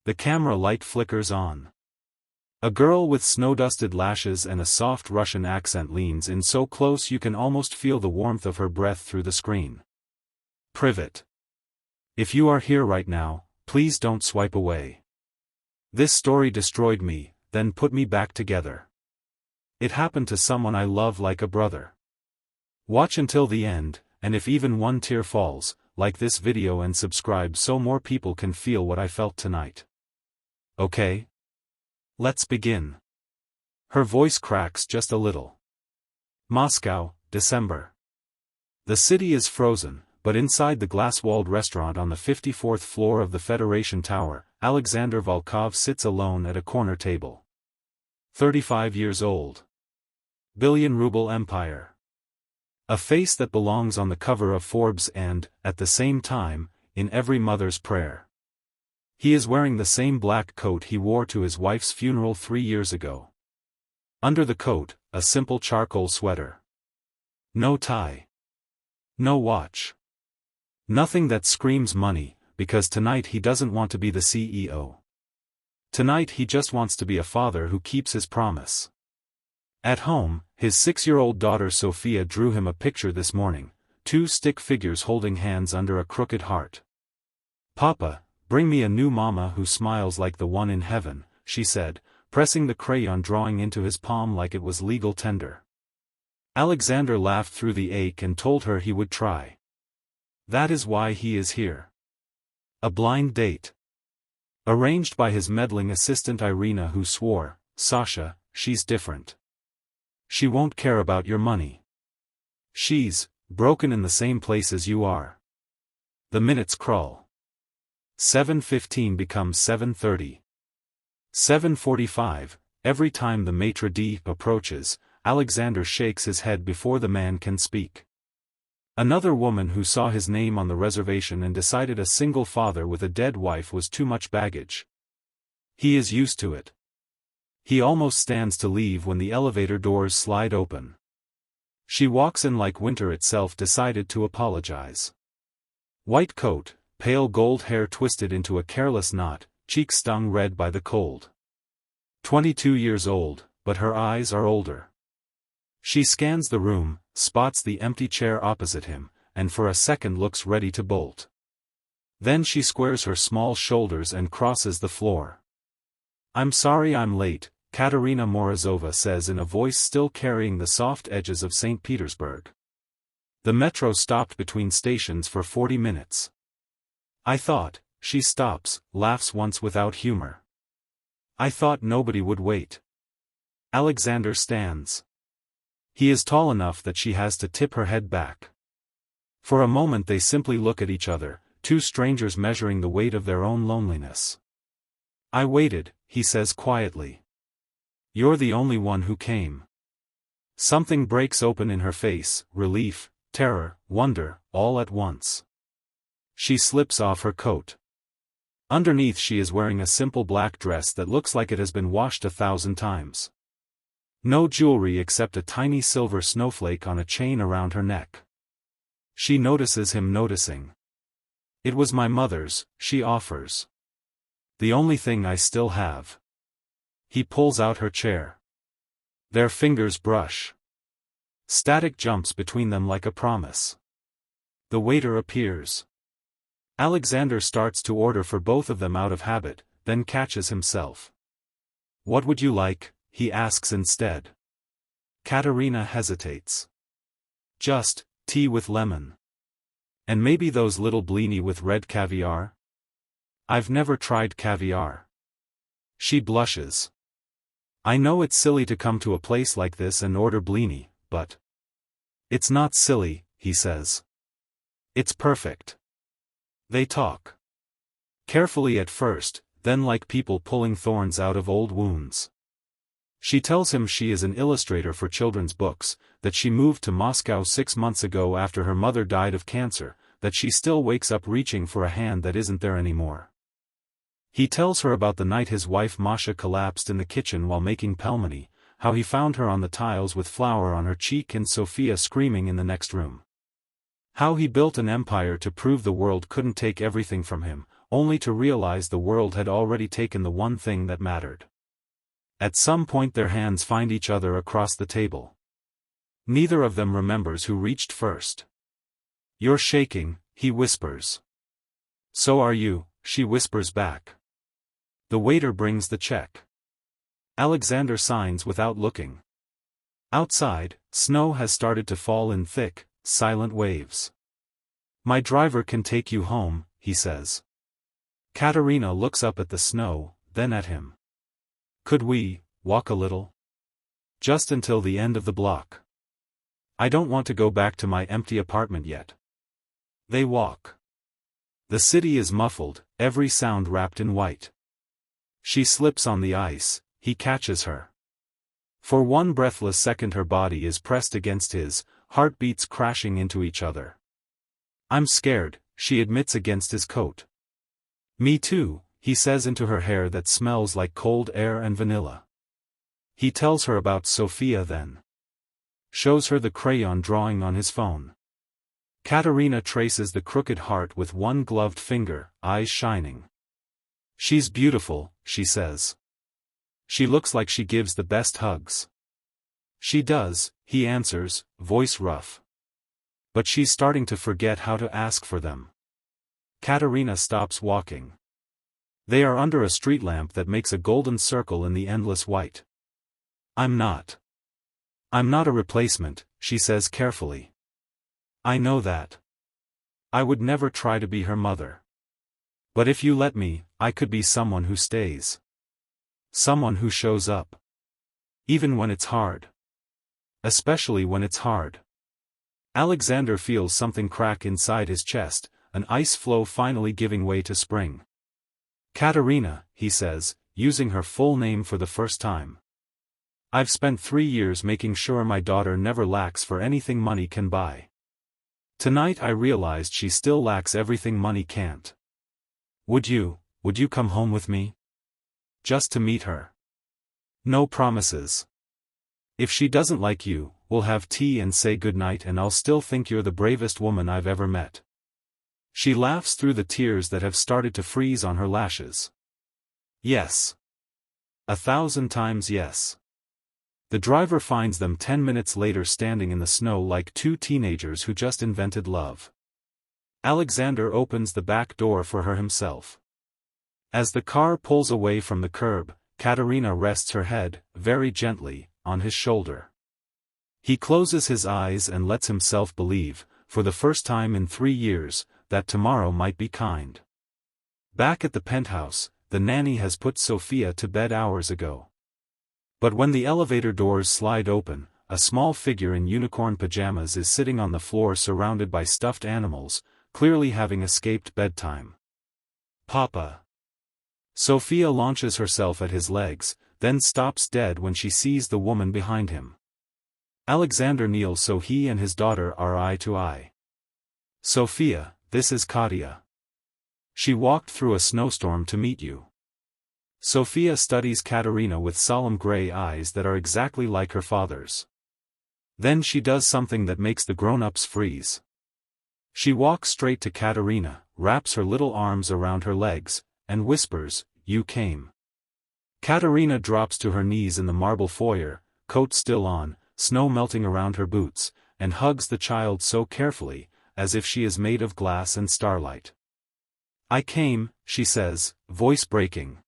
The camera light flickers on. A girl with snow-dusted lashes and a soft Russian accent leans in so close you can almost feel the warmth of her breath through the screen. Privet. If you are here right now, please don't swipe away. This story destroyed me, then put me back together. It happened to someone I love like a brother. Watch until the end, and if even one tear falls, like this video and subscribe so more people can feel what I felt tonight. Okay? Let's begin. Her voice cracks just a little. Moscow, December. The city is frozen, but inside the glass-walled restaurant on the 54th floor of the Federation Tower, Alexander Volkov sits alone at a corner table. 35 years old. Billion-ruble empire. A face that belongs on the cover of Forbes and, at the same time, in every mother's prayer. He is wearing the same black coat he wore to his wife's funeral 3 years ago. Under the coat, a simple charcoal sweater. No tie. No watch. Nothing that screams money, because tonight he doesn't want to be the CEO. Tonight he just wants to be a father who keeps his promise. At home, his 6-year-old daughter Sofia drew him a picture this morning, 2 stick figures holding hands under a crooked heart. "Papa, bring me a new mama who smiles like the one in heaven," she said, pressing the crayon drawing into his palm like it was legal tender. Alexander laughed through the ache and told her he would try. That is why he is here. A blind date. Arranged by his meddling assistant Irina, who swore, "Sasha, she's different. She won't care about your money. She's broken in the same place as you are." The minutes crawl. 7:15 becomes 7:30. 7:45, every time the maitre d' approaches, Alexander shakes his head before the man can speak. Another woman who saw his name on the reservation and decided a single father with a dead wife was too much baggage. He is used to it. He almost stands to leave when the elevator doors slide open. She walks in like winter itself, decided to apologize. White coat, pale gold hair twisted into a careless knot, cheeks stung red by the cold. 22 years old, but her eyes are older. She scans the room, spots the empty chair opposite him, and for a second looks ready to bolt. Then she squares her small shoulders and crosses the floor. "I'm sorry I'm late," Katerina Morozova says in a voice still carrying the soft edges of St. Petersburg. The metro stopped between stations for 40 minutes. "I thought," she stops, laughs once without humor. "I thought nobody would wait." Alexander stands. He is tall enough that she has to tip her head back. For a moment they simply look at each other, 2 strangers measuring the weight of their own loneliness. "I waited," he says quietly. "You're the only one who came." Something breaks open in her face, relief, terror, wonder, all at once. She slips off her coat. Underneath she is wearing a simple black dress that looks like it has been washed 1,000 times. No jewelry except a tiny silver snowflake on a chain around her neck. She notices him noticing. "It was my mother's," she offers. "The only thing I still have." He pulls out her chair. Their fingers brush. Static jumps between them like a promise. The waiter appears. Alexander starts to order for both of them out of habit, then catches himself. "What would you like?" he asks instead. Katerina hesitates. "Just tea with lemon. And maybe those little blini with red caviar?" "I've never tried caviar." She blushes. "I know it's silly to come to a place like this and order blini, but..." "It's not silly," he says. "It's perfect." They talk. Carefully at first, then like people pulling thorns out of old wounds. She tells him she is an illustrator for children's books, that she moved to Moscow 6 months ago after her mother died of cancer, that she still wakes up reaching for a hand that isn't there anymore. He tells her about the night his wife Masha collapsed in the kitchen while making pelmeni, how he found her on the tiles with flour on her cheek and Sofia screaming in the next room. How he built an empire to prove the world couldn't take everything from him, only to realize the world had already taken the one thing that mattered. At some point their hands find each other across the table. Neither of them remembers who reached first. "You're shaking," he whispers. "So are you," she whispers back. The waiter brings the check. Alexander signs without looking. Outside, snow has started to fall in thick, silent waves. "My driver can take you home," he says. Katerina looks up at the snow, then at him. "Could we walk a little? Just until the end of the block. I don't want to go back to my empty apartment yet." They walk. The city is muffled, every sound wrapped in white. She slips on the ice, he catches her. For one breathless second her body is pressed against his, heartbeats crashing into each other. "I'm scared," she admits against his coat. "Me too," he says into her hair that smells like cold air and vanilla. He tells her about Sofia then. Shows her the crayon drawing on his phone. Katerina traces the crooked heart with one gloved finger, eyes shining. "She's beautiful," she says. "She looks like she gives the best hugs." "She does," he answers, voice rough. "But she's starting to forget how to ask for them." Katerina stops walking. They are under a street lamp that makes a golden circle in the endless white. I'm not a replacement," she says carefully. "I know that. I would never try to be her mother. But if you let me, I could be someone who stays. Someone who shows up. Even when it's hard. Especially when it's hard." Alexander feels something crack inside his chest, an ice floe finally giving way to spring. "Katerina," he says, using her full name for the first time. "I've spent 3 years making sure my daughter never lacks for anything money can buy. Tonight I realized she still lacks everything money can't. Would you come home with me? Just to meet her. No promises. If she doesn't like you, we'll have tea and say goodnight and I'll still think you're the bravest woman I've ever met." She laughs through the tears that have started to freeze on her lashes. "Yes. 1,000 times yes." The driver finds them 10 minutes later standing in the snow like two teenagers who just invented love. Alexander opens the back door for her himself. As the car pulls away from the curb, Katerina rests her head, very gently, on his shoulder. He closes his eyes and lets himself believe, for the first time in 3 years, that tomorrow might be kind. Back at the penthouse, the nanny has put Sofia to bed hours ago. But when the elevator doors slide open, a small figure in unicorn pajamas is sitting on the floor surrounded by stuffed animals, clearly having escaped bedtime. "Papa." Sofia launches herself at his legs, then stops dead when she sees the woman behind him. Alexander kneels so he and his daughter are eye to eye. "Sofia, this is Katia. She walked through a snowstorm to meet you." Sofia studies Katerina with solemn gray eyes that are exactly like her father's. Then she does something that makes the grown-ups freeze. She walks straight to Katerina, wraps her little arms around her legs, and whispers, "You came." Katerina drops to her knees in the marble foyer, coat still on, snow melting around her boots, and hugs the child so carefully, as if she is made of glass and starlight. "I came," she says, voice breaking.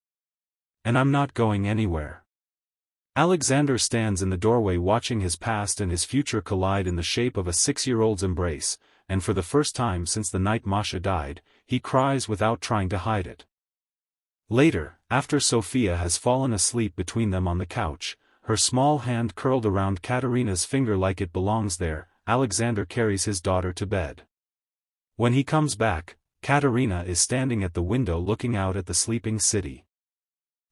"And I'm not going anywhere." Alexander stands in the doorway watching his past and his future collide in the shape of a 6-year-old's embrace, and for the first time since the night Masha died, he cries without trying to hide it. Later, after Sofia has fallen asleep between them on the couch, her small hand curled around Katerina's finger like it belongs there, Alexander carries his daughter to bed. When he comes back, Katerina is standing at the window looking out at the sleeping city.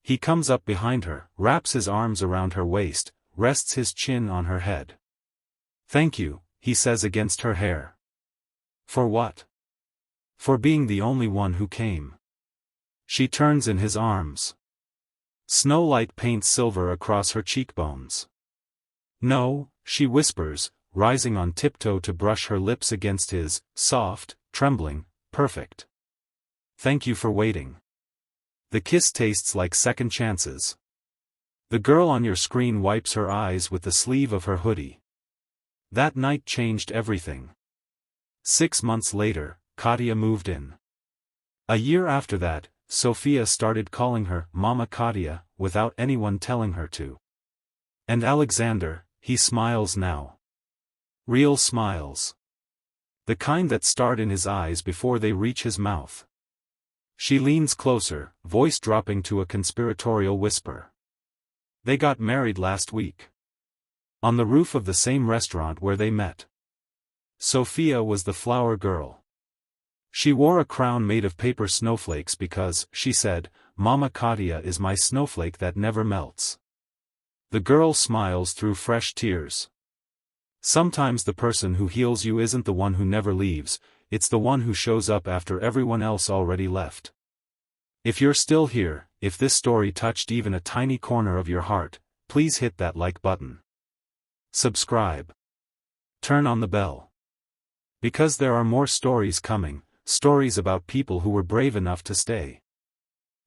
He comes up behind her, wraps his arms around her waist, rests his chin on her head. "Thank you," he says against her hair. "For what?" "For being the only one who came." She turns in his arms. Snowlight paints silver across her cheekbones. "No," she whispers, rising on tiptoe to brush her lips against his, soft, trembling, perfect. Thank you for waiting. The kiss tastes like second chances. The girl on your screen wipes her eyes with the sleeve of her hoodie. That night changed everything. 6 months later, Katya moved in. A year after that, Sofia started calling her Mama Katya, without anyone telling her to. And Alexander, he smiles now. Real smiles. The kind that start in his eyes before they reach his mouth. She leans closer, voice dropping to a conspiratorial whisper. They got married last week. On the roof of the same restaurant where they met. Sofia was the flower girl. She wore a crown made of paper snowflakes because, she said, Mama Katya is my snowflake that never melts. The girl smiles through fresh tears. Sometimes the person who heals you isn't the one who never leaves, it's the one who shows up after everyone else already left. If you're still here, if this story touched even a tiny corner of your heart, please hit that like button. Subscribe. Turn on the bell. Because there are more stories coming, stories about people who were brave enough to stay.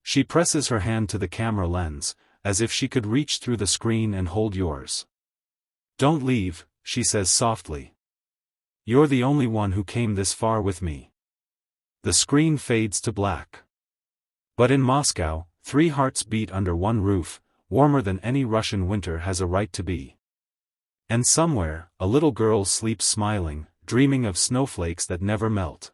She presses her hand to the camera lens, as if she could reach through the screen and hold yours. Don't leave, she says softly. You're the only one who came this far with me. The screen fades to black. But in Moscow, 3 hearts beat under one roof, warmer than any Russian winter has a right to be. And somewhere, a little girl sleeps smiling, dreaming of snowflakes that never melt.